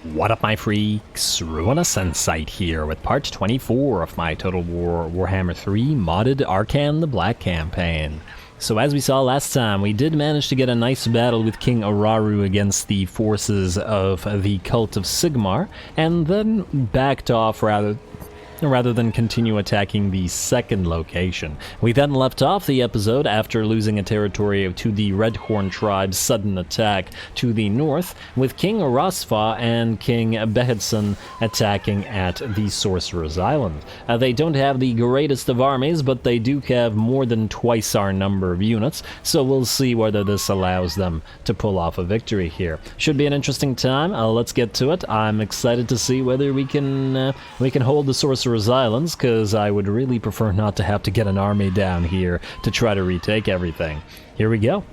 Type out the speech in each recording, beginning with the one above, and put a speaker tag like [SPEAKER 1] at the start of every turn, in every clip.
[SPEAKER 1] What up, my freaks? RuinousInsight here with part 24 of my Total Warhammer 3 modded Arkhan the Black campaign. So as we saw last time, we did manage to get a nice battle with King Araru against the forces of the Cult of Sigmar, and then backed off rather than continue attacking the second location. We then left off the episode after losing a territory to the Redhorn tribe's sudden attack to the north, with King Arasfa and King Behedson attacking at the Sorcerer's Island. They don't have the greatest of armies, but they do have more than twice our number of units, so we'll see whether this allows them to pull off a victory here. Should be an interesting time. Let's get to it. I'm excited to see whether we can hold the Sorcerer's Islands, because I would really prefer not to have to get an army down here to try to retake everything. Here we go.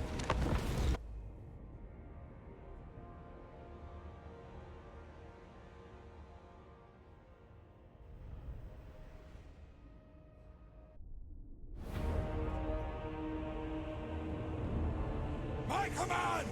[SPEAKER 2] My command!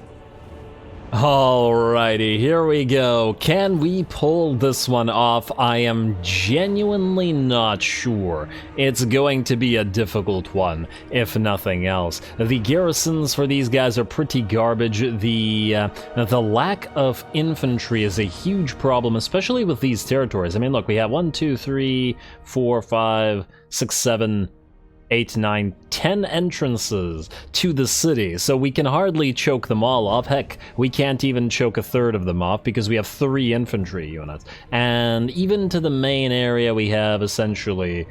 [SPEAKER 1] Alrighty, here we go. Can we pull this one off? I am genuinely not sure. It's going to be a difficult one, if nothing else. The garrisons for these guys are pretty garbage. The lack of infantry is a huge problem, especially with these territories. I mean, look, we have 1, 2, 3, 4, 5, 6, 7... 8, 9, 10 entrances to the city, so we can hardly choke them all off. Heck, we can't even choke a third of them off because we have 3 infantry units. And even to the main area, we have essentially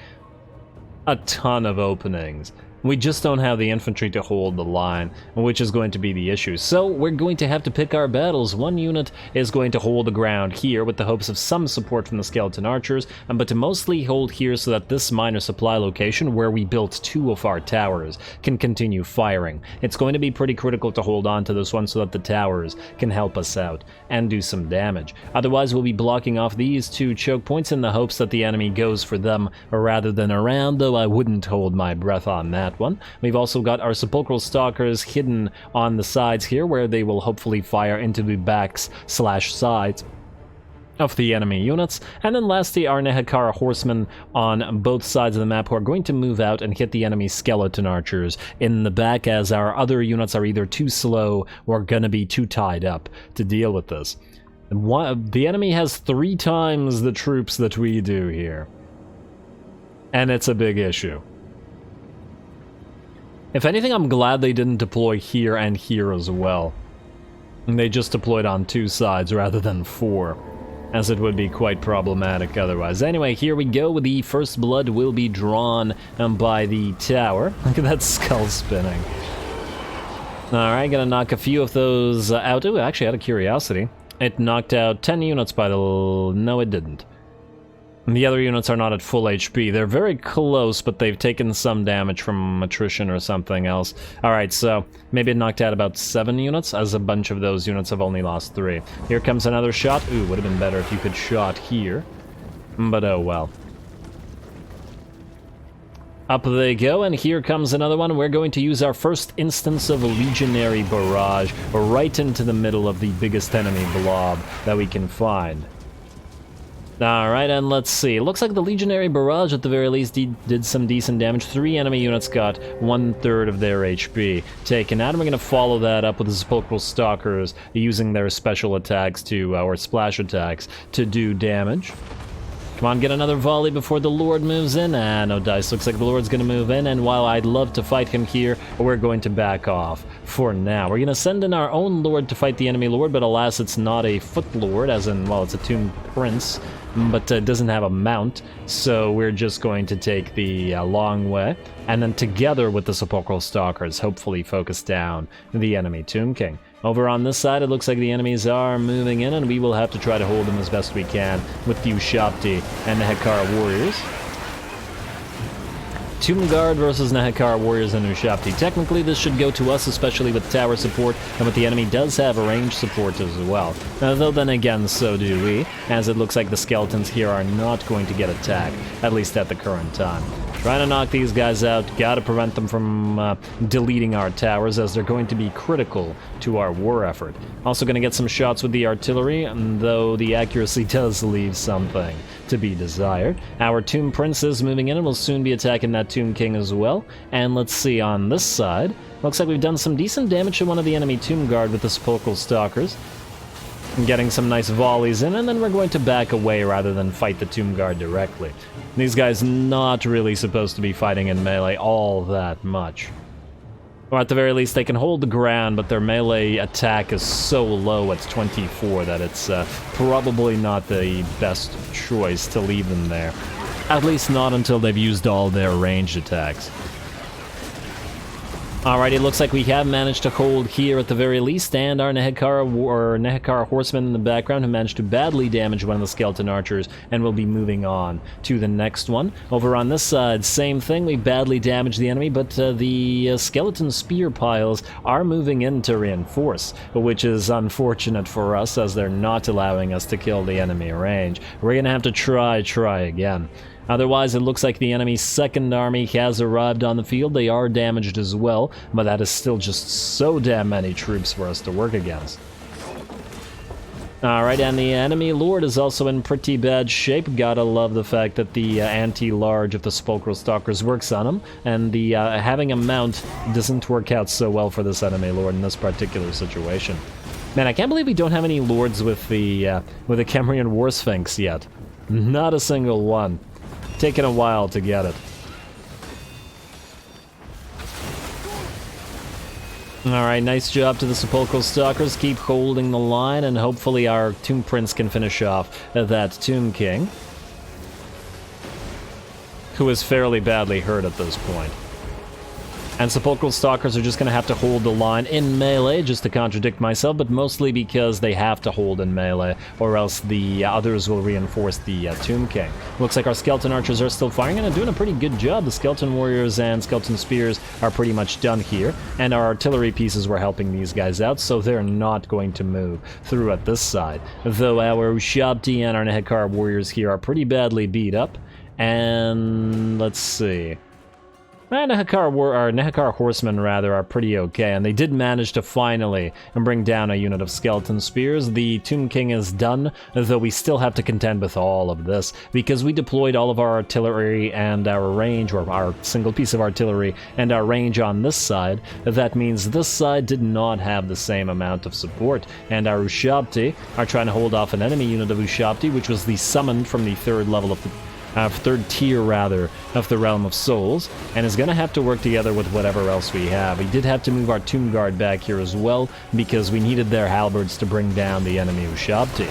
[SPEAKER 1] a ton of openings. We just don't have the infantry to hold the line, which is going to be the issue. So we're going to have to pick our battles. One unit is going to hold the ground here with the hopes of some support from the skeleton archers, but to mostly hold here so that this minor supply location, where we built 2 of our towers, can continue firing. It's going to be pretty critical to hold on to this one so that the towers can help us out and do some damage. Otherwise, we'll be blocking off these 2 choke points in the hopes that the enemy goes for them rather than around, though I wouldn't hold my breath on that one. We've also got our sepulchral stalkers hidden on the sides here, where they will hopefully fire into the backs/sides of the enemy units. And then lastly, our Nehekara horsemen on both sides of the map, who are going to move out and hit the enemy skeleton archers in the back, as our other units are either too slow or gonna be too tied up to deal with this. And the enemy has 3 times the troops that we do here, and it's a big issue. If anything, I'm glad they didn't deploy here and here as well. They just deployed on 2 sides rather than 4, as it would be quite problematic otherwise. Anyway, here we go. The first blood will be drawn by the tower. Look at that skull spinning. Alright, gonna knock a few of those out. Ooh, actually, out of curiosity, it knocked out 10 units by the... No, it didn't. And the other units are not at full HP. They're very close, but they've taken some damage from attrition or something else. Alright, so maybe it knocked out about 7 units, as a bunch of those units have only lost 3. Here comes another shot. Ooh, would have been better if you could shot here. But oh well. Up they go, and here comes another one. We're going to use our first instance of a legionary barrage right into the middle of the biggest enemy blob that we can find. Alright, and let's see. Looks like the Legionary Barrage, at the very least, did some decent damage. 3 enemy units got 1/3 of their HP taken out, and we're going to follow that up with the Sepulchral Stalkers using their special attacks to, or splash attacks, to do damage. Come on, get another volley before the Lord moves in. Ah, no dice. Looks like the Lord's going to move in, and while I'd love to fight him here, we're going to back off for now. We're going to send in our own Lord to fight the enemy Lord, but alas, it's not a foot Lord, as in, well, it's a Tomb Prince, but it doesn't have a mount, so we're just going to take the long way, and then together with the Sepulchral Stalkers, hopefully focus down the enemy Tomb King. Over on this side, it looks like the enemies are moving in, and we will have to try to hold them as best we can with the Ushabti and the Nehekara warriors. Tomb Guard versus Nehekara warriors and Ushabti. Technically, this should go to us, especially with tower support, and what the enemy does have a range support as well. Though then again, so do we, as it looks like the skeletons here are not going to get attacked, at least at the current time. Trying to knock these guys out. Gotta prevent them from deleting our towers, as they're going to be critical to our war effort. Also gonna get some shots with the artillery, though the accuracy does leave something to be desired. Our Tomb Prince is moving in and will soon be attacking that Tomb King as well. And let's see, on this side, looks like we've done some decent damage to one of the enemy Tomb Guard with the Sepulchral Stalkers. Getting some nice volleys in, and then we're going to back away rather than fight the Tomb Guard directly. These guys not really supposed to be fighting in melee all that much. Or at the very least, they can hold the ground, but their melee attack is so low at 24 that it's probably not the best choice to leave them there. At least not until they've used all their ranged attacks. Alright, it looks like we have managed to hold here at the very least, and our Nehekara horseman in the background who managed to badly damage one of the skeleton archers, and will be moving on to the next one. Over on this side, same thing, we badly damaged the enemy, but the skeleton spear piles are moving in to reinforce, which is unfortunate for us as they're not allowing us to kill the enemy range. We're gonna have to try again. Otherwise, it looks like the enemy's second army has arrived on the field. They are damaged as well, but that is still just so damn many troops for us to work against. Alright, and the enemy lord is also in pretty bad shape. Gotta love the fact that the anti-large of the Sepulchral Stalkers works on him, and the having a mount doesn't work out so well for this enemy lord in this particular situation. Man, I can't believe we don't have any lords with the Khemrian War Sphinx yet. Not a single one. Taken a while to get it. Alright, nice job to the Sepulchral Stalkers. Keep holding the line, and hopefully our Tomb Prince can finish off that Tomb King, who is fairly badly hurt at this point. And Sepulchral Stalkers are just going to have to hold the line in melee, just to contradict myself, but mostly because they have to hold in melee, or else the others will reinforce the Tomb King. Looks like our Skeleton Archers are still firing, and are doing a pretty good job. The Skeleton Warriors and Skeleton Spears are pretty much done here, and our artillery pieces were helping these guys out, so they're not going to move through at this side. Though our Ushabti and our Nehekara Warriors here are pretty badly beat up, and let's see. Nehekara horsemen, rather, are pretty okay, and they did manage to finally bring down a unit of skeleton spears. The Tomb King is done, though we still have to contend with all of this, because we deployed all of our artillery and our range, or our single piece of artillery, and our range on this side. That means this side did not have the same amount of support, and our Ushabti are trying to hold off an enemy unit of Ushabti, which was the summoned from the third level of the third tier, rather, of the Realm of Souls, and is going to have to work together with whatever else we have. We did have to move our Tomb Guard back here as well, because we needed their halberds to bring down the enemy Ushabti.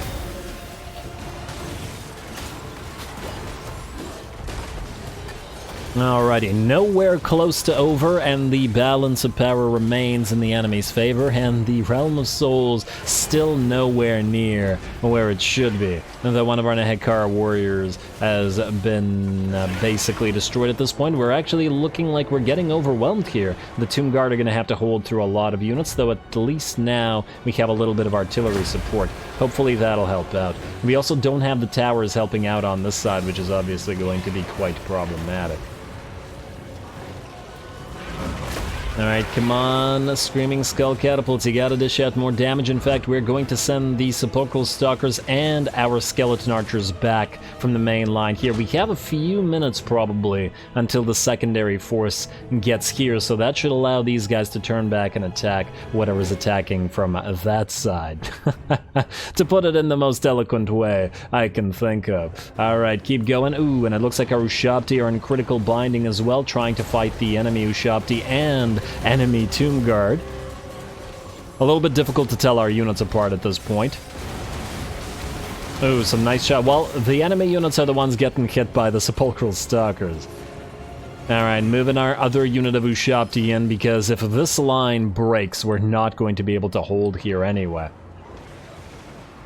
[SPEAKER 1] Alrighty, nowhere close to over, and the balance of power remains in the enemy's favor, and the Realm of Souls still nowhere near where it should be. Though one of our Nehekara warriors has been basically destroyed at this point, we're actually looking like we're getting overwhelmed here. The Tomb Guard are going to have to hold through a lot of units, though at least now we have a little bit of artillery support. Hopefully that'll help out. We also don't have the towers helping out on this side, which is obviously going to be quite problematic. Alright, come on, Screaming Skull Catapults, you gotta dish out more damage. In fact, we're going to send the Sepulchral Stalkers and our Skeleton Archers back from the main line here. We have a few minutes, probably, until the secondary force gets here, so that should allow these guys to turn back and attack whatever's attacking from that side. To put it in the most eloquent way I can think of. Alright, keep going. Ooh, and it looks like our Ushabti are in critical binding as well, trying to fight the enemy Ushabti and enemy Tomb Guard. A little bit difficult to tell our units apart at this point. Ooh, some nice shot. Well, the enemy units are the ones getting hit by the Sepulchral Stalkers. Alright, moving our other unit of Ushabti in, because if this line breaks, we're not going to be able to hold here anyway.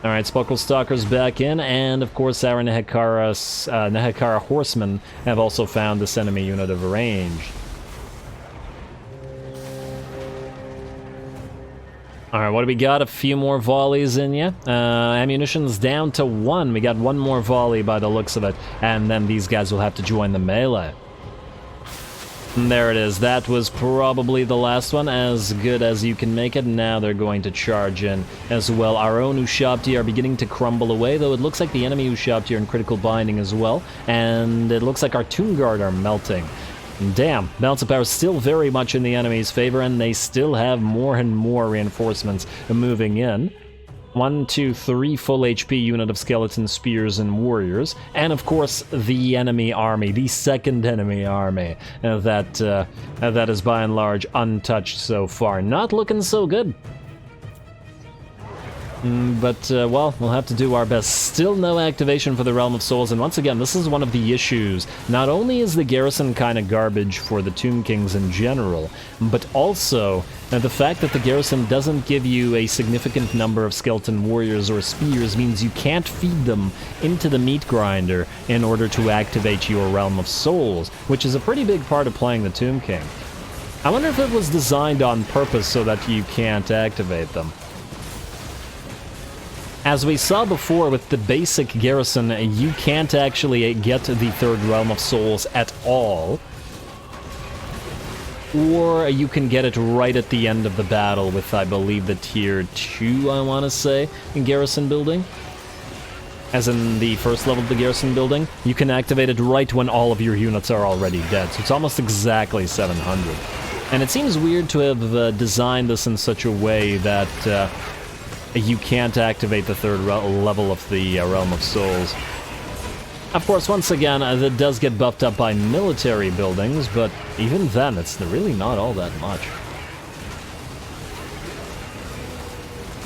[SPEAKER 1] Alright, Sepulchral Stalkers back in, and of course our Nehekara horsemen have also found this enemy unit of range. Alright, what do we got? A few more volleys in ya. Ammunition's down to 1. We got one more volley by the looks of it, and then these guys will have to join the melee. And there it is. That was probably the last one, as good as you can make it. Now they're going to charge in as well. Our own Ushabti are beginning to crumble away, though it looks like the enemy Ushabti are in critical binding as well. And it looks like our Tomb Guard are melting. Damn, balance of power is still very much in the enemy's favor, and they still have more and more reinforcements moving in. 1, 2, 3 full HP unit of skeleton spears and warriors, and of course the enemy army, the second enemy army, that is by and large untouched so far. Not looking so good. But, well, we'll have to do our best. Still no activation for the Realm of Souls, and once again, this is one of the issues. Not only is the garrison kind of garbage for the Tomb Kings in general, but also the fact that the garrison doesn't give you a significant number of skeleton warriors or spears means you can't feed them into the meat grinder in order to activate your Realm of Souls, which is a pretty big part of playing the Tomb King. I wonder if it was designed on purpose so that you can't activate them. As we saw before with the basic garrison, you can't actually get the third Realm of Souls at all. Or you can get it right at the end of the battle with, I believe, the tier 2, I want to say, in garrison building. As in the first level of the garrison building. You can activate it right when all of your units are already dead, so it's almost exactly 700. And it seems weird to have designed this in such a way that you can't activate the third level of the Realm of Souls. Of course, once again, that does get buffed up by military buildings, but even then, it's really not all that much.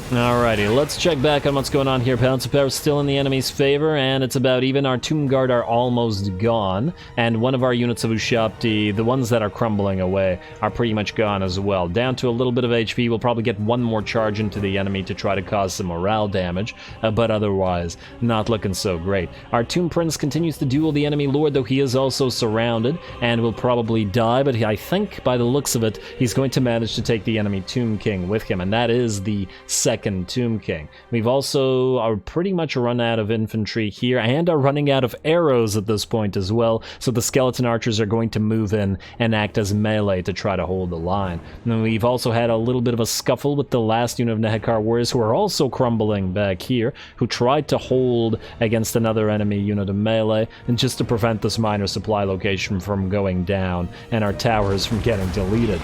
[SPEAKER 1] Alrighty, let's check back on what's going on here. Balance of power is still in the enemy's favor, and it's about even. Our Tomb Guard are almost gone, and one of our units of Ushabti, the ones that are crumbling away, are pretty much gone as well. Down to a little bit of HP, we'll probably get one more charge into the enemy to try to cause some morale damage, but otherwise, not looking so great. Our Tomb Prince continues to duel the enemy lord, though he is also surrounded, and will probably die, but I think, by the looks of it, he's going to manage to take the enemy Tomb King with him, and that is the second Tomb King. We've also are pretty much run out of infantry here and are running out of arrows at this point as well, so the skeleton archers are going to move in and act as melee to try to hold the line. And we've also had a little bit of a scuffle with the last unit of Nehekar warriors who are also crumbling back here, who tried to hold against another enemy unit of melee, and just to prevent this minor supply location from going down and our towers from getting deleted.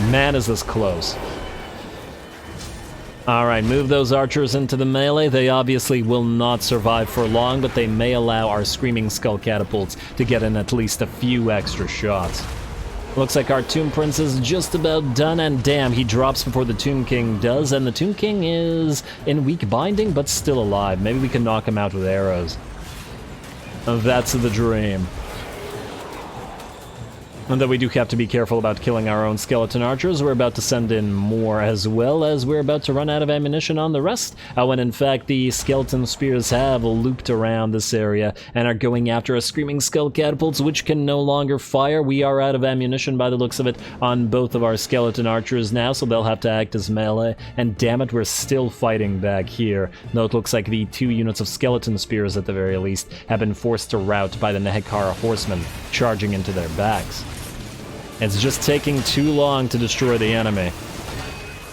[SPEAKER 1] Man, is this close. Alright, move those archers into the melee. They obviously will not survive for long, but they may allow our Screaming Skull catapults to get in at least a few extra shots. Looks like our Tomb Prince is just about done, and damn, he drops before the Tomb King does, and the Tomb King is in weak binding, but still alive. Maybe we can knock him out with arrows. That's the dream. And though we do have to be careful about killing our own skeleton archers, we're about to send in more, as well as we're about to run out of ammunition on the rest, when in fact the skeleton spears have looped around this area and are going after our Screaming Skull catapults, which can no longer fire. We are out of ammunition by the looks of it on both of our skeleton archers now, so they'll have to act as melee, and damn it, we're still fighting back here, though it looks like the 2 units of skeleton spears at the very least have been forced to rout by the Nehekara horsemen charging into their backs. It's just taking too long to destroy the enemy.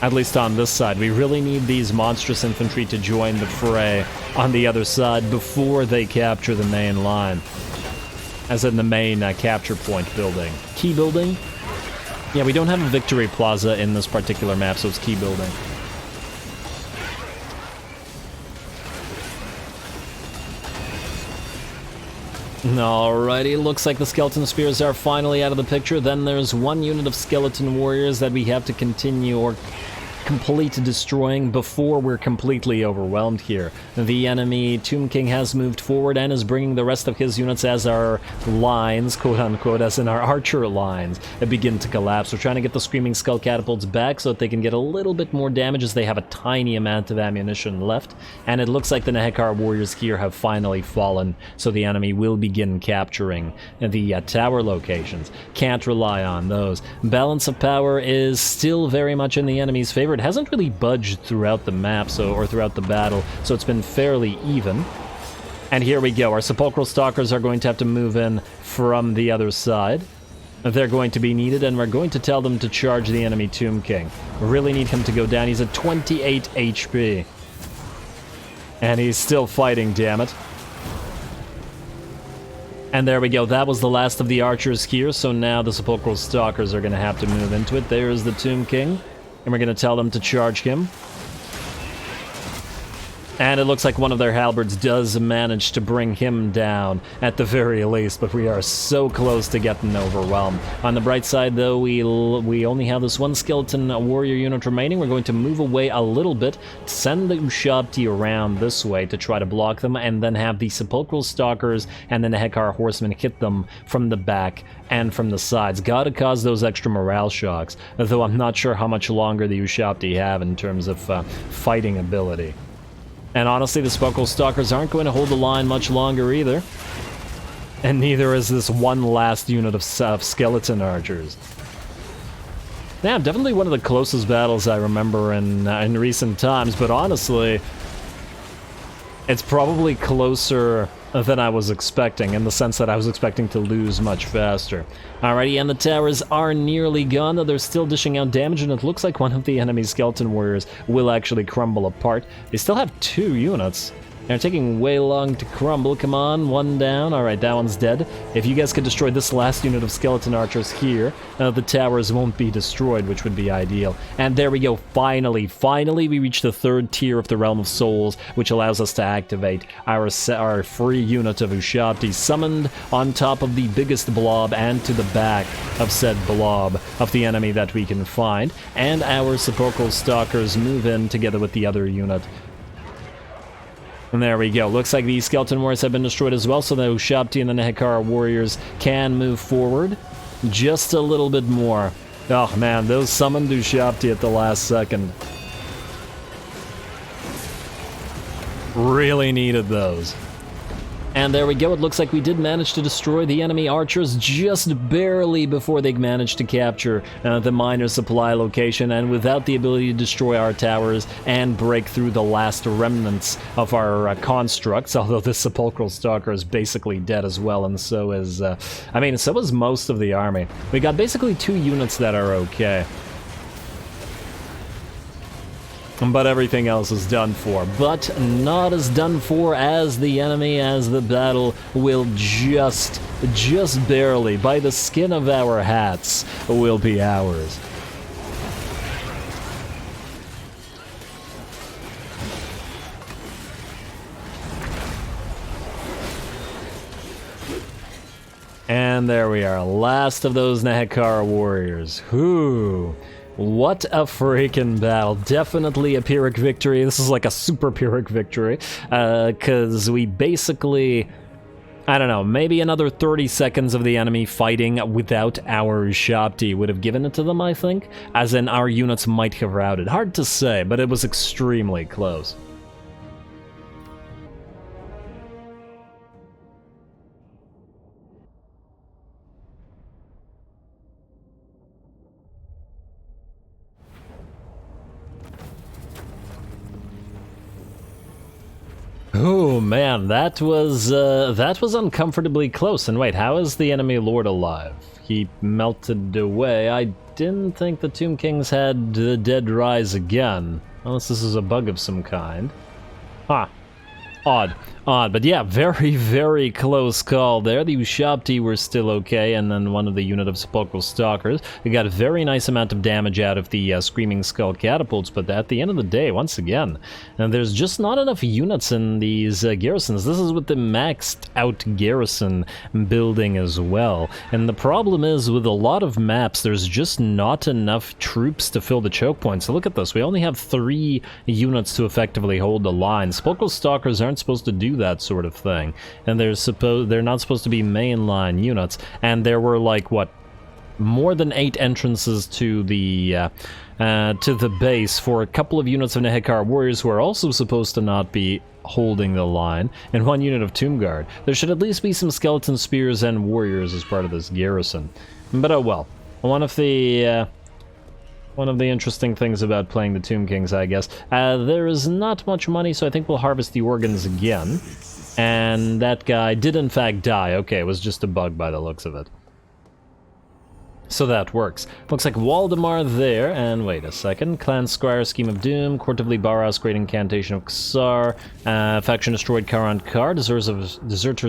[SPEAKER 1] At least on this side. We really need these monstrous infantry to join the fray on the other side before they capture the main line. As in the main capture point building. Key building? Yeah, we don't have a victory plaza in this particular map, so it's key building. Alrighty, looks like the skeleton spears are finally out of the picture. Then there's one unit of skeleton warriors that we have to continue or complete destroying before we're completely overwhelmed here. The enemy Tomb King has moved forward and is bringing the rest of his units as our lines, quote-unquote, as in our archer lines, begin to collapse. We're trying to get the Screaming Skull catapults back so that they can get a little bit more damage as they have a tiny amount of ammunition left. And it looks like the Nehekar warriors here have finally fallen, so the enemy will begin capturing the tower locations. Can't rely on those. Balance of power is still very much in the enemy's favor. It hasn't really budged throughout the map, or throughout the battle, so it's been fairly even. And here we go. Our Sepulchral Stalkers are going to have to move in from the other side. they're going to be needed, and we're going to tell them to charge the enemy Tomb King. Really need him to go down. He's at 28 HP. And he's still fighting, damn it. And there we go, that was the last of the archers here, so now the Sepulchral Stalkers are going to have to move into it. There's the Tomb King, and we're going to tell them to charge him. And it looks like one of their halberds does manage to bring him down, at the very least, but we are so close to getting overwhelmed. On the bright side, though, we only have this one skeleton warrior unit remaining. We're going to move away a little bit, send the Ushabti around this way to try to block them, and then have the Sepulchral Stalkers and then the Hekar Horsemen hit them from the back and from the sides. Gotta cause those extra morale shocks, though I'm not sure how much longer the Ushabti have in terms of fighting ability. And honestly, the Sepulchral Stalkers aren't going to hold the line much longer either. And neither is this one last unit of skeleton archers. Yeah, definitely one of the closest battles I remember in recent times, but honestly, it's probably closer than I was expecting, in the sense that I was expecting to lose much faster. Alrighty, and the towers are nearly gone, though they're still dishing out damage, and it looks like one of the enemy skeleton warriors will actually crumble apart. They still have 2 units. They're taking way long to crumble. Come on, one down. Alright, that one's dead. If you guys could destroy this last unit of skeleton archers here, the towers won't be destroyed, which would be ideal. And there we go, finally we reach the 3rd tier of the Realm of Souls, which allows us to activate our free unit of Ushabti, summoned on top of the biggest blob and to the back of said blob of the enemy that we can find. And our Sepulchral Stalkers move in together with the other unit. And there we go. Looks like these skeleton warriors have been destroyed as well, so the Ushabti and the Nehekara warriors can move forward just a little bit more. Oh man, those summoned Ushabti at the last second. Really needed those. And there we go, it looks like we did manage to destroy the enemy archers just barely before they managed to capture the miner supply location, and without the ability to destroy our towers and break through the last remnants of our constructs, although the Sepulchral Stalker is basically dead as well, and so is, so is most of the army. We got basically 2 units that are okay. But everything else is done for. But not as done for as the enemy, as the battle will just barely, by the skin of our hats, will be ours. And there we are, last of those Nehekara warriors. Whew. What a freaking battle. Definitely a Pyrrhic victory. This is like a super Pyrrhic victory, because we basically, I don't know, maybe another 30 seconds of the enemy fighting without our Ushabti would have given it to them, I think, as in our units might have routed. Hard to say, but it was extremely close. Oh man, that was uncomfortably close. And wait, how is the enemy lord alive? He melted away. I didn't think the Tomb Kings had the dead rise again, unless this is a bug of some kind. Huh. Odd, but yeah, very, very close call there. The Ushabti were still okay, and then one of the unit of Sepulchral Stalkers. We got a very nice amount of damage out of the Screaming Skull catapults, but at the end of the day, once again, there's just not enough units in these garrisons. This is with the maxed out garrison building as well. And the problem is, with a lot of maps, there's just not enough troops to fill the choke points. So look at this, we only have 3 units to effectively hold the line. Sepulchral Stalkers aren't supposed to do that sort of thing, and they're not supposed to be mainline units, and there were like what, more than 8 entrances to the base for a couple of units of Nehekar warriors who are also supposed to not be holding the line, and 1 unit of Tomb Guard. There should at least be some skeleton spears and warriors as part of this garrison, but oh well. One of the interesting things about playing the Tomb Kings, I guess, there is not much money, so I think we'll harvest the organs again. And that guy did in fact die. Okay, it was just a bug by the looks of it. So that works. Looks like Waldemar there, and wait a second. Clan Squire, Scheme of Doom, Court of Libaras, Great Incantation of Xar, Faction Destroyed Karan Kar, Deserters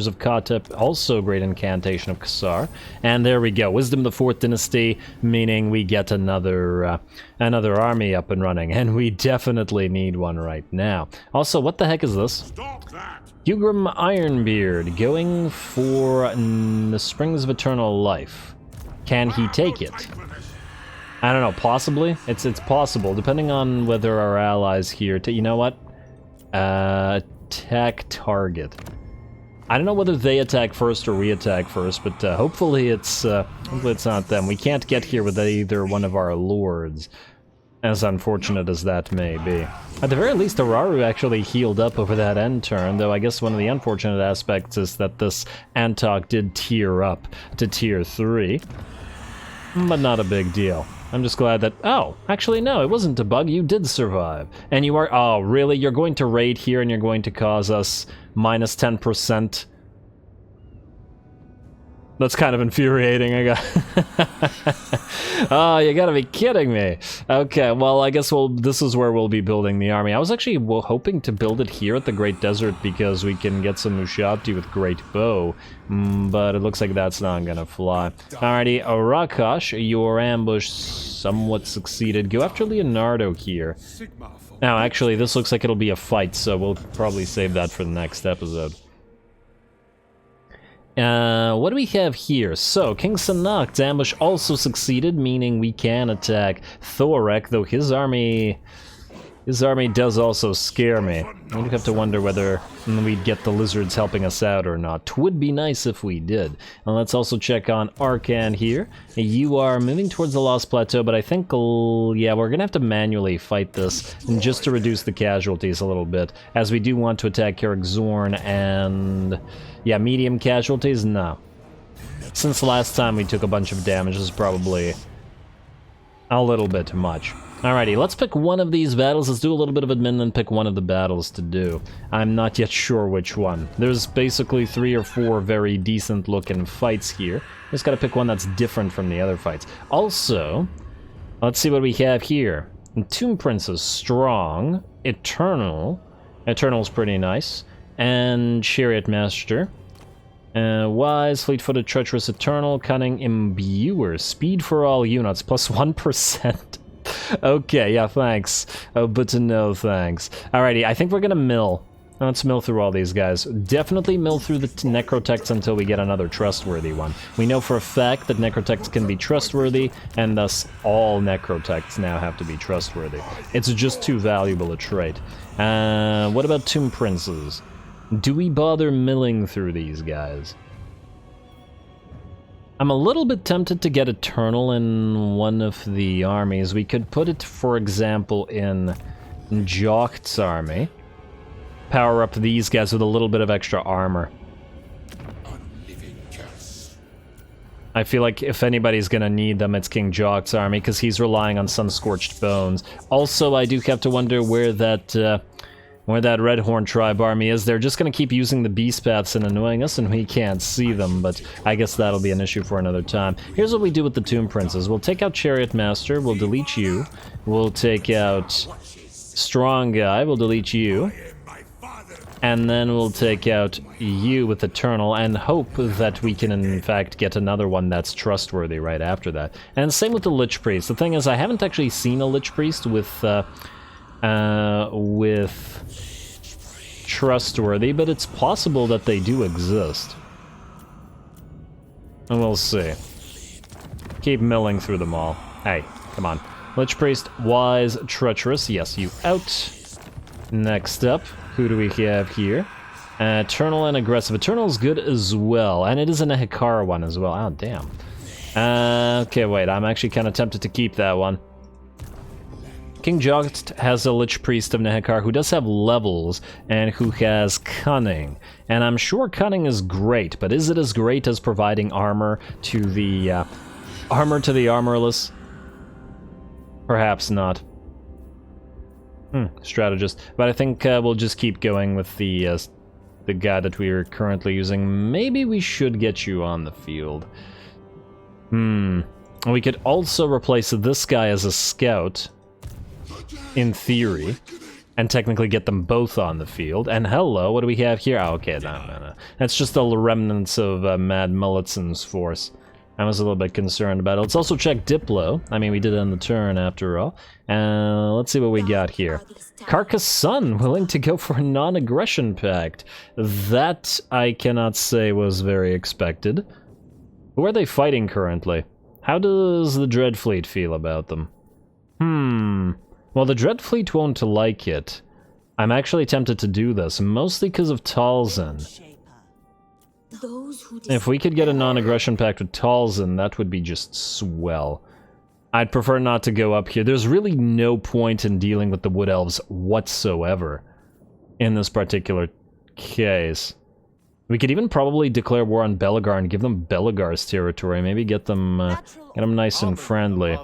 [SPEAKER 1] of Katep, also Great Incantation of Xar. And there we go, Wisdom of the Fourth Dynasty, meaning we get another army up and running, and we definitely need one right now. Also, what the heck is this?
[SPEAKER 2] Stop that!
[SPEAKER 1] Ugram Ironbeard, going for the Springs of Eternal Life. Can he take it? I don't know, possibly? It's possible, depending on whether our allies here... You know what? Attack target. I don't know whether they attack first or we attack first, but hopefully it's not them. We can't get here with either one of our lords, as unfortunate as that may be. At the very least, Araru actually healed up over that end turn, though I guess one of the unfortunate aspects is that this Antok did tier up to tier 3. But not a big deal. I'm just glad that... Oh, actually no, it wasn't a bug, you did survive. And you are... Oh, really? You're going to raid here and you're going to cause us minus 10%? That's kind of infuriating, I got... Oh, you gotta be kidding me. Okay, well, I guess this is where we'll be building the army. I was actually hoping to build it here at the Great Desert because we can get some Mushabti with Great Bow, but it looks like that's not gonna fly. Alrighty, Arakash, your ambush somewhat succeeded. Go after Leonardo here. Now, actually, this looks like it'll be a fight, so we'll probably save that for the next episode. What do we have here? So, King Sanakt's ambush also succeeded, meaning we can attack Thorek, though his army does also scare me. I do have to wonder whether we'd get the lizards helping us out or not. 'Twould be nice if we did. And let's also check on Arkhan here. You are moving towards the Lost Plateau, but I think, yeah, we're gonna have to manually fight this, just to reduce the casualties a little bit, as we do want to attack Karak Zorn and... Yeah, medium casualties? No. Since the last time we took a bunch of damage, this is probably a little bit much. Alrighty, let's pick one of these battles. Let's do a little bit of admin and pick one of the battles to do. I'm not yet sure which one. There's basically 3 or 4 very decent looking fights here. Just gotta pick one that's different from the other fights. Also, let's see what we have here. Tomb Princess, strong. Eternal. Eternal's pretty nice. And Chariot Master. Wise, Fleet-footed, Treacherous, Eternal, Cunning, Imbuer. Speed for all units, plus 1%. Okay, yeah, thanks. Oh, but no thanks. Alrighty, I think we're gonna mill. Let's mill through all these guys. Definitely mill through the Necrotechs until we get another trustworthy one. We know for a fact that Necrotechs can be trustworthy, and thus all Necrotechs now have to be trustworthy. It's just too valuable a trait. What about Tomb Princes? Do we bother milling through these guys? I'm a little bit tempted to get Eternal in one of the armies. We could put it, for example, in Jocht's army. Power up these guys with a little bit of extra armor. I feel like if anybody's gonna need them, it's King Jocht's army, because he's relying on Sun-Scorched Bones. Also, I do have to wonder where that Redhorn tribe army is. They're just gonna keep using the beast paths and annoying us, and we can't see them, but I guess that'll be an issue for another time. Here's what we do with the Tomb Princes. We'll take out Chariot Master, we'll delete you. We'll take out Strong Guy, we'll delete you. And then we'll take out you with Eternal, and hope that we can in fact get another one that's trustworthy right after that. And same with the Lich Priest. The thing is, I haven't actually seen a Lich Priest with trustworthy, but it's possible that they do exist. And we'll see. Keep milling through them all. Hey, come on. Lich Priest, Wise, Treacherous. Yes, you out. Next up, who do we have here? Eternal and Aggressive. Eternal's good as well, and it is a Nehekara one as well. Oh, damn. Okay, wait, I'm actually kind of tempted to keep that one. King Jocht has a Lich Priest of Nehekar who does have levels and who has Cunning. And I'm sure Cunning is great, but is it as great as providing armor to the armorless? Perhaps not. Strategist. But I think we'll just keep going with the guy that we are currently using. Maybe we should get you on the field. We could also replace this guy as a scout, in theory, and technically get them both on the field. And hello, what do we have here? Oh, okay, no. That's just the remnants of Mad Mullitson's force. I was a little bit concerned about it. Let's also check Diplo. I mean, we did it on the turn after all. Let's see what we got here. Carcassonne, willing to go for a non-aggression pact. That, I cannot say, was very expected. Who are they fighting currently? How does the Dread Fleet feel about them? Well, the Dread Fleet won't like it. I'm actually tempted to do this, mostly because of Talzin. If we could get a non-aggression pact with Talzin, that would be just swell. I'd prefer not to go up here. There's really no point in dealing with the Wood Elves whatsoever in this particular case. We could even probably declare war on Belegar and give them Belegar's territory. Maybe get them nice and friendly.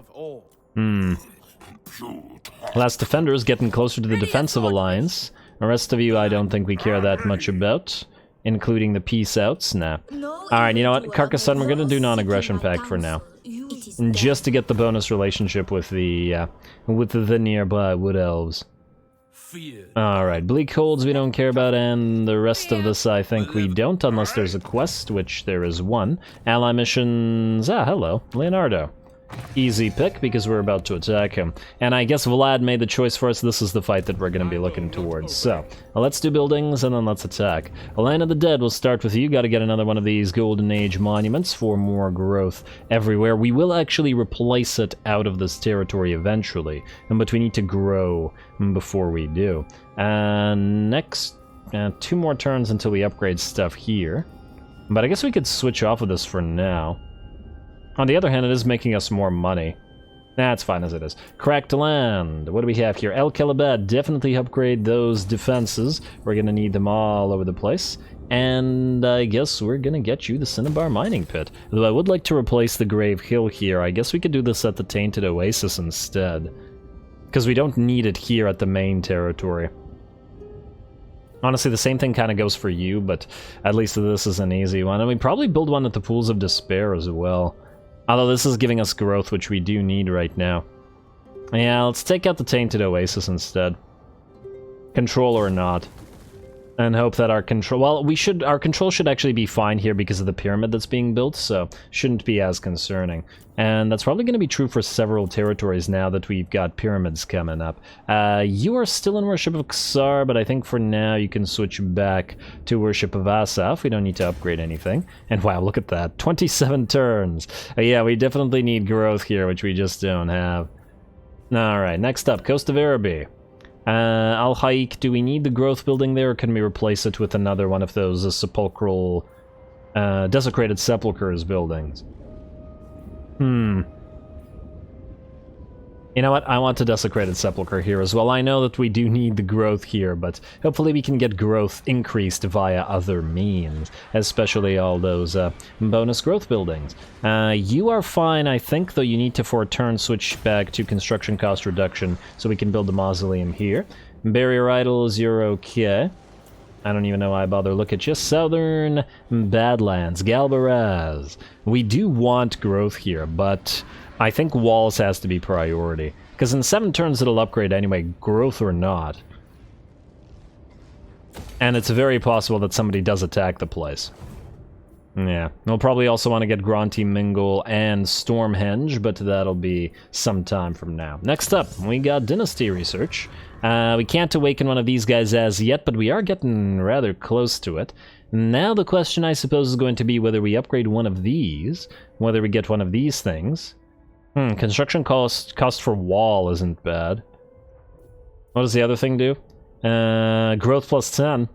[SPEAKER 1] Last Defenders getting closer to the defensive alliance. The rest of you I don't think we care that much about. Including the peace outs? Nah. Alright, you know what? Carcassonne, we're gonna do non-aggression pact for now. Just to get the bonus relationship with the nearby Wood Elves. Alright, Bleak Holds we don't care about, and the rest of this I think we don't, unless there's a quest, which there is one. Ally missions... Ah, hello. Leonardo. Easy pick, because we're about to attack him. And I guess Vlad made the choice for us. This is the fight that we're going to be looking towards. So, let's do buildings, and then let's attack. A Land of the Dead, we'll start with you. Got to get another one of these Golden Age monuments for more growth everywhere. We will actually replace it out of this territory eventually, but we need to grow before we do. Next, 2 more turns until we upgrade stuff here. But I guess we could switch off of this for now. On the other hand, it is making us more money. That's fine as it is. Cracked land. What do we have here? El Kelebad. Definitely upgrade those defenses. We're going to need them all over the place. And I guess we're going to get you the Cinnabar Mining Pit. Though I would like to replace the Grave Hill here. I guess we could do this at the Tainted Oasis instead. Because we don't need it here at the main territory. Honestly, the same thing kind of goes for you, but at least this is an easy one. And we probably build one at the Pools of Despair as well. Although this is giving us growth, which we do need right now. Yeah, let's take out the Tainted Oasis instead. Control or not. And hope that our control... Well, our control should actually be fine here because of the pyramid that's being built, so shouldn't be as concerning. And that's probably going to be true for several territories now that we've got pyramids coming up. You are still in worship of Xar, but I think for now you can switch back to worship of Asaph. We don't need to upgrade anything. And wow, look at that. 27 turns. Yeah, we definitely need growth here, which we just don't have. Alright, next up, Coast of Araby. Al-Haik, do we need the growth building there, or can we replace it with another one of those sepulchral, desecrated sepulchres buildings? You know what? I want a desecrated sepulchre here as well. I know that we do need the growth here, but hopefully we can get growth increased via other means, especially all those bonus growth buildings. You are fine, I think, though you need to, for a turn, switch back to construction cost reduction so we can build the mausoleum here. Barrier Idols, you're okay. I don't even know why I bother look at you. Southern Badlands, Galbaraz. We do want growth here, but I think walls has to be priority. Because in 7 turns it'll upgrade anyway, growth or not. And it's very possible that somebody does attack the place. Yeah, we'll probably also want to get Gronti Mingle and Stormhenge, but that'll be some time from now. Next up, we got Dynasty Research. We can't awaken one of these guys as yet, but we are getting rather close to it. Now the question, I suppose, is going to be whether we upgrade one of these, whether we get one of these things. Construction cost for wall isn't bad. What does the other thing do? Growth plus 10.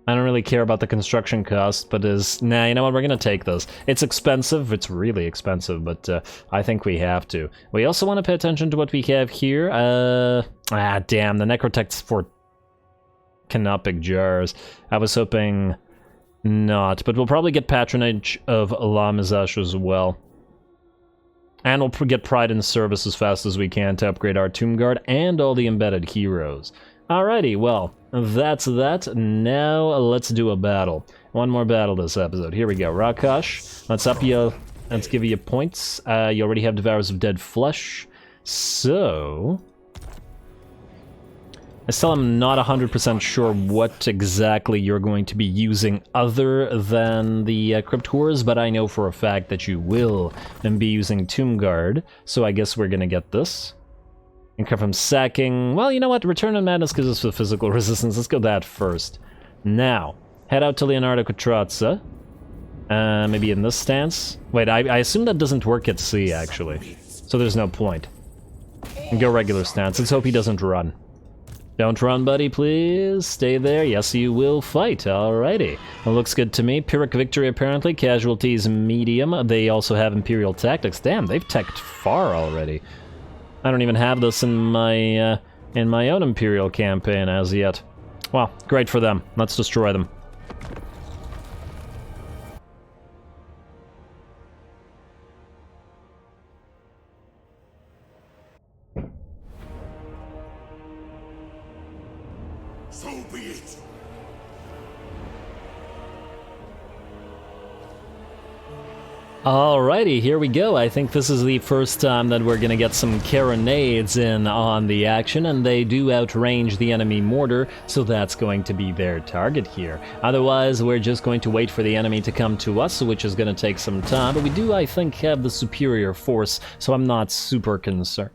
[SPEAKER 1] I don't really care about the construction cost, but nah, you know what, we're gonna take this. It's expensive, it's really expensive, but I think we have to. We also want to pay attention to what we have here. Damn, the Necrotech's for Canopic Jars. I was hoping not, but we'll probably get Patronage of La Mizash as well. And we'll get Pride in Service as fast as we can to upgrade our Tomb Guard and all the embedded heroes. Alrighty, well, that's that. Now let's do a battle. One more battle this episode. Here we go. Rakash, let's up you Let's give you points. You already have Devourers of Dead Flesh. So... I still am not 100% sure what exactly you're going to be using other than the Crypt Horrors, but I know for a fact that you will then be using Tomb Guard, so I guess we're gonna get this. And come from sacking... Well, you know what? Return of Madness gives us the physical resistance. Let's go that first. Now, head out to Leonardo Quatrazza. Maybe in this stance? Wait, I assume that doesn't work at sea, actually. So there's no point. And go regular stance. Let's hope he doesn't run. Don't run, buddy, please. Stay there. Yes, you will fight. Alrighty. It looks good to me. Pyrrhic victory, apparently. Casualties, medium. They also have Imperial Tactics. Damn, they've teched far already. I don't even have this in my own Imperial campaign as yet. Well, great for them. Let's destroy them.
[SPEAKER 2] So be it.
[SPEAKER 1] Alrighty, here we go. I think this is the first time that we're gonna get some carronades in on the action, and they do outrange the enemy mortar, so that's going to be their target here. Otherwise, we're just going to wait for the enemy to come to us, which is gonna take some time, but we do, I think, have the superior force, so I'm not super concerned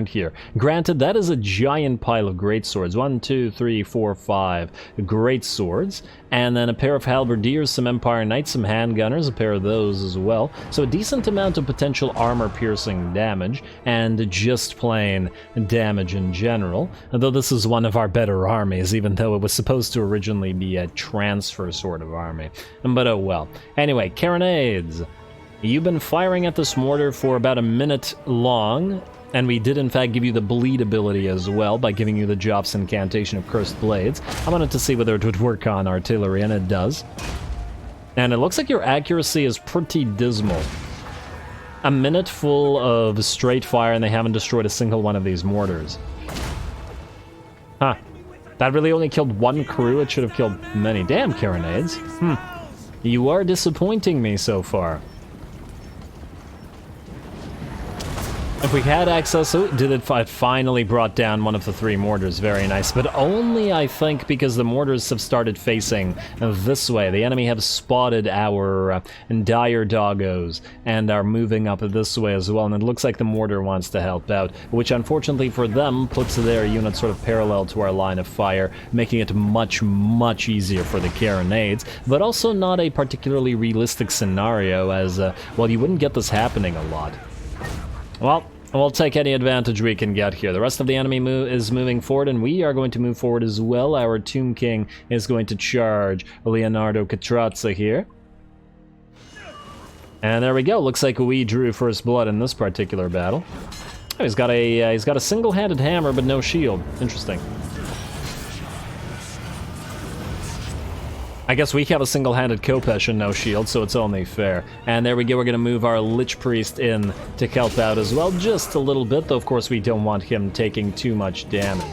[SPEAKER 1] here. Granted, that is a giant pile of great swords. 1, 2, 3, 4, 5 great swords, and then a pair of halberdiers, some Empire Knights, some handgunners, a pair of those as well. So a decent amount of potential armor-piercing damage, and just plain damage in general. Though this is one of our better armies, even though it was supposed to originally be a transfer sort of army. But oh well. Anyway, carronades. You've been firing at this mortar for about a minute long, and we did in fact give you the bleed ability as well by giving you the Job's incantation of Cursed Blades. I wanted to see whether it would work on artillery, and it does. And it looks like your accuracy is pretty dismal. A minute full of straight fire and they haven't destroyed a single one of these mortars. Huh. That really only killed one crew, it should have killed many. Damn, carronades. You are disappointing me so far. If we had access, oh, it finally brought down one of the 3 mortars, very nice. But only, I think, because the mortars have started facing this way. The enemy have spotted our dire doggos and are moving up this way as well. And it looks like the mortar wants to help out, which unfortunately for them puts their unit sort of parallel to our line of fire, making it much, much easier for the carronades, but also not a particularly realistic scenario as, well, you wouldn't get this happening a lot. Well, we'll take any advantage we can get here. The rest of the enemy is moving forward, and we are going to move forward as well. Our Tomb King is going to charge Leonardo Quatrazza here. And there we go. Looks like we drew first blood in this particular battle. Oh, he's got a single-handed hammer, but no shield. Interesting. I guess we have a single-handed Kopesh and no shield, so it's only fair. And there we go, we're gonna move our Lich Priest in to help out as well, just a little bit, though of course we don't want him taking too much damage.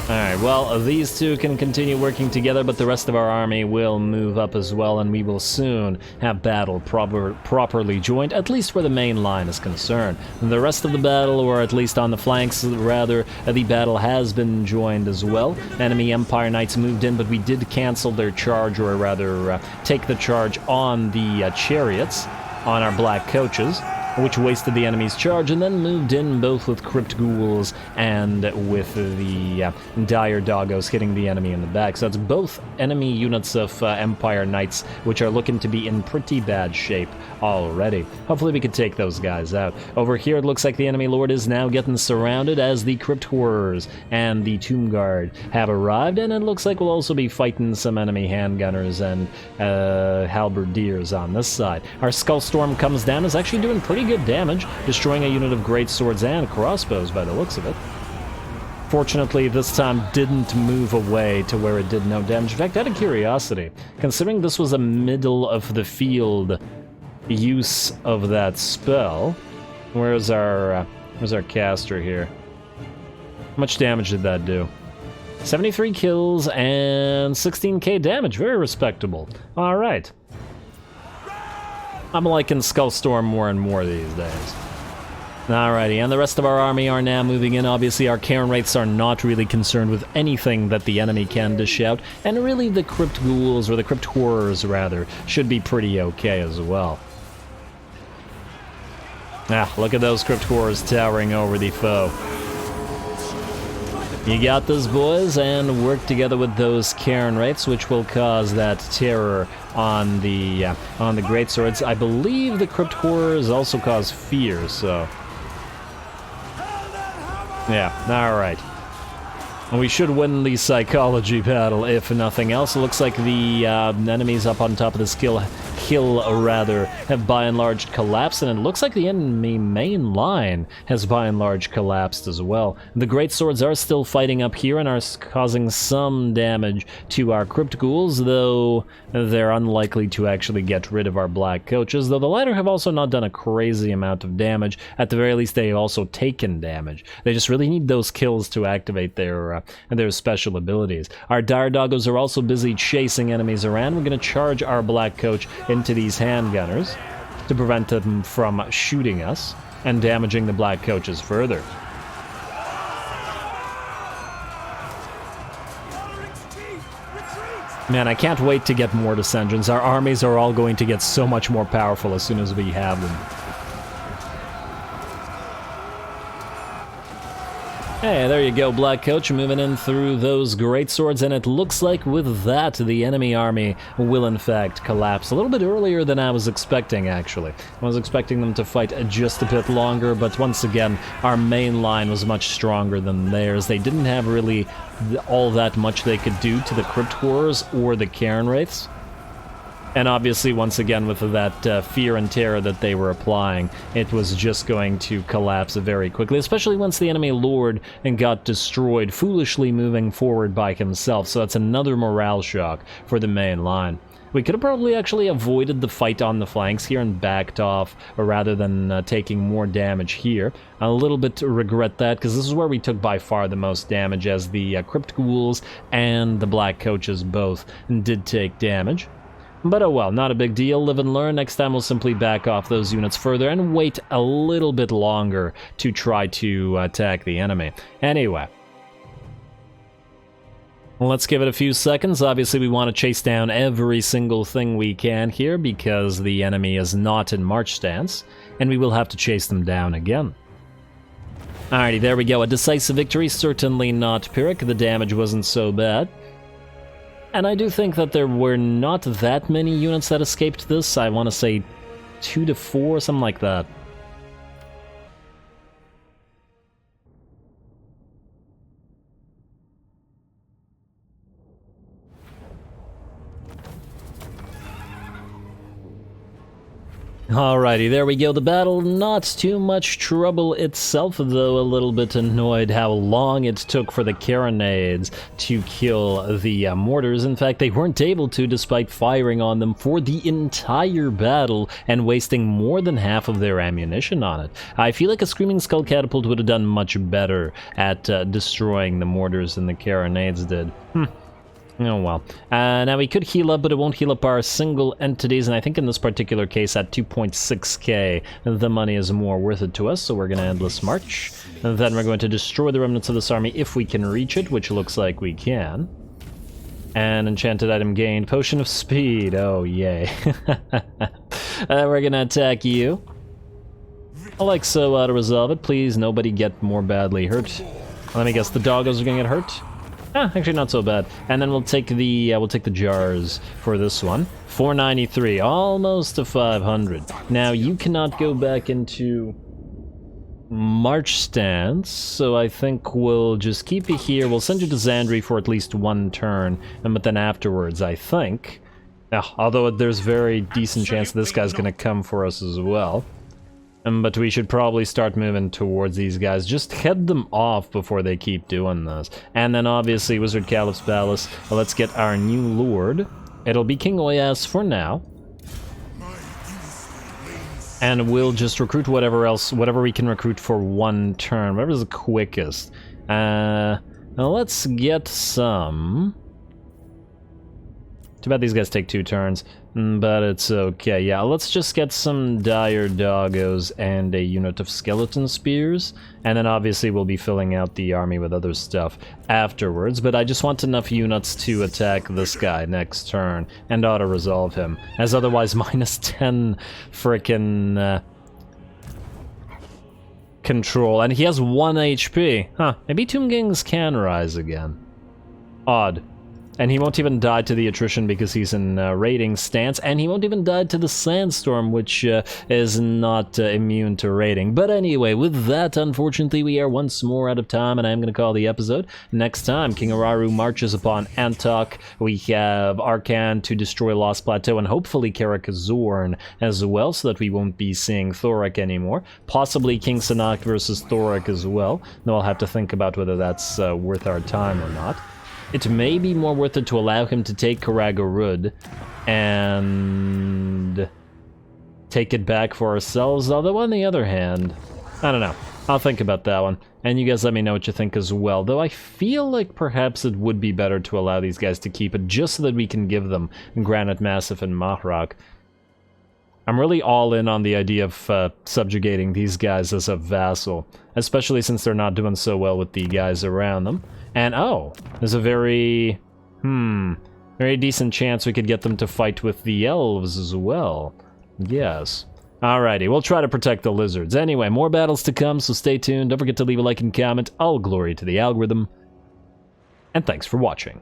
[SPEAKER 1] Alright, well, these two can continue working together, but the rest of our army will move up as well, and we will soon have battle properly joined, at least where the main line is concerned. The rest of the battle, or at least on the flanks, rather, the battle has been joined as well. Enemy Empire Knights moved in, but we did cancel their charge, or rather, take the charge on the chariots, on our black coaches, which wasted the enemy's charge, and then moved in both with Crypt Ghouls and with the Dire Doggos hitting the enemy in the back. So that's both enemy units of Empire Knights, which are looking to be in pretty bad shape already. Hopefully we could take those guys out. Over here it looks like the enemy lord is now getting surrounded as the Crypt Horrors and the Tomb Guard have arrived, and it looks like we'll also be fighting some enemy handgunners and halberdiers on this side. Our Skullstorm comes down, is actually doing pretty good damage, destroying a unit of great swords and crossbows by the looks of it. Fortunately, this time didn't move away to where it did no damage. In fact, out of curiosity, considering this was a middle of the field use of that spell, where's our caster here? How much damage did that do? 73 kills and 16k damage, very respectable. All right. I'm liking Skullstorm more and more these days. Alrighty, and the rest of our army are now moving in. Obviously, our Karen Wraiths are not really concerned with anything that the enemy can dish out, and really the Crypt Ghouls, or the Crypt Horrors rather, should be pretty okay as well. Ah, look at those Crypt Horrors towering over the foe. You got this, boys, and work together with those Karen Wraiths, which will cause that terror on the greatswords. I believe the Crypt Horrors also cause fear, so... yeah, alright. We should win the psychology battle, if nothing else. It looks like the enemies up on top of this hill have by and large collapsed, and it looks like the enemy main line has by and large collapsed as well. The great swords are still fighting up here and are causing some damage to our Crypt Ghouls, though they're unlikely to actually get rid of our Black Coaches, though the latter have also not done a crazy amount of damage. At the very least, they've also taken damage. They just really need those kills to activate their special abilities. Our Dire Doggos are also busy chasing enemies around. We're going to charge our Black Coach into these handgunners to prevent them from shooting us and damaging the Black Coaches further. Man, I can't wait to get Mortis Engines. Our armies are all going to get so much more powerful as soon as we have them. Hey, there you go, Black Coach, moving in through those great swords, and it looks like with that, the enemy army will in fact collapse a little bit earlier than I was expecting, actually. I was expecting them to fight just a bit longer, but once again, our main line was much stronger than theirs. They didn't have really all that much they could do to the Crypt Horrors or the Karen Wraiths. And obviously, once again, with that fear and terror that they were applying, it was just going to collapse very quickly, especially once the enemy lured and got destroyed, foolishly moving forward by himself. So that's another morale shock for the main line. We could have probably actually avoided the fight on the flanks here and backed off, rather than taking more damage here. A little bit regret that, because this is where we took by far the most damage, as the Crypt Ghouls and the Black Coaches both did take damage. But oh well, not a big deal, live and learn. Next time we'll simply back off those units further and wait a little bit longer to try to attack the enemy. Anyway. Let's give it a few seconds. Obviously we want to chase down every single thing we can here, because the enemy is not in march stance, and we will have to chase them down again. Alrighty, there we go. A decisive victory, certainly not Pyrrhic. The damage wasn't so bad. And I do think that there were not that many units that escaped this. I want to say 2 to 4, something like that. Alrighty, there we go. The battle, not too much trouble itself, though a little bit annoyed how long it took for the carronades to kill the mortars. In fact, they weren't able to, despite firing on them for the entire battle and wasting more than half of their ammunition on it. I feel like a Screaming Skull Catapult would have done much better at destroying the mortars than the carronades did. Oh well. Now we could heal up, but it won't heal up our single entities, and I think in this particular case at 2.6k, the money is more worth it to us, so we're going to Endless March. And then we're going to destroy the remnants of this army if we can reach it, which looks like we can. And enchanted item gained, Potion of Speed, oh yay. We're going to attack you. I like so to resolve it, please nobody get more badly hurt. Let me guess, the doggos are going to get hurt? Actually not so bad. And then we'll take the jars for this one. 493, almost to 500. Now you cannot go back into march stance, so I think we'll just keep you here. We'll send you to Xandri for at least one turn, but then afterwards, I think. Although there's very decent chance this guy's gonna come for us as well. But we should probably start moving towards these guys. Just head them off before they keep doing this. And then obviously Wizard Caliph's Palace. Let's get our new lord. It'll be King Oyas for now. And we'll just recruit whatever we can recruit for one turn. Whatever's the quickest. Now let's get some Too bad these guys take 2 turns, but it's okay. Yeah, let's just get some dire doggos and a unit of skeleton spears, and then obviously we'll be filling out the army with other stuff afterwards, but I just want enough units to attack this guy next turn and auto-resolve him, as otherwise minus 10 frickin' control, and he has 1 HP. Huh, maybe Tomb Kings can rise again. Odd. And he won't even die to the attrition because he's in raiding stance, and he won't even die to the sandstorm, which is not immune to raiding. But anyway, with that, unfortunately, we are once more out of time, and I'm going to call the episode. Next time, King Araru marches upon Antok. We have Arkhan to destroy Lost Plateau, and hopefully Karakazorn as well, so that we won't be seeing Thorak anymore. Possibly King Sanak versus Thorak as well, though I'll have to think about whether that's worth our time or not. It may be more worth it to allow him to take Karagarud and take it back for ourselves, although on the other hand, I don't know. I'll think about that one, and you guys let me know what you think as well, though I feel like perhaps it would be better to allow these guys to keep it just so that we can give them Granite Massif and Mahrak. I'm really all in on the idea of subjugating these guys as a vassal, especially since they're not doing so well with the guys around them. And oh, there's a very decent chance we could get them to fight with the elves as well. Yes. Alrighty, we'll try to protect the lizards. Anyway, more battles to come, so stay tuned. Don't forget to leave a like and comment. All glory to the algorithm. And thanks for watching.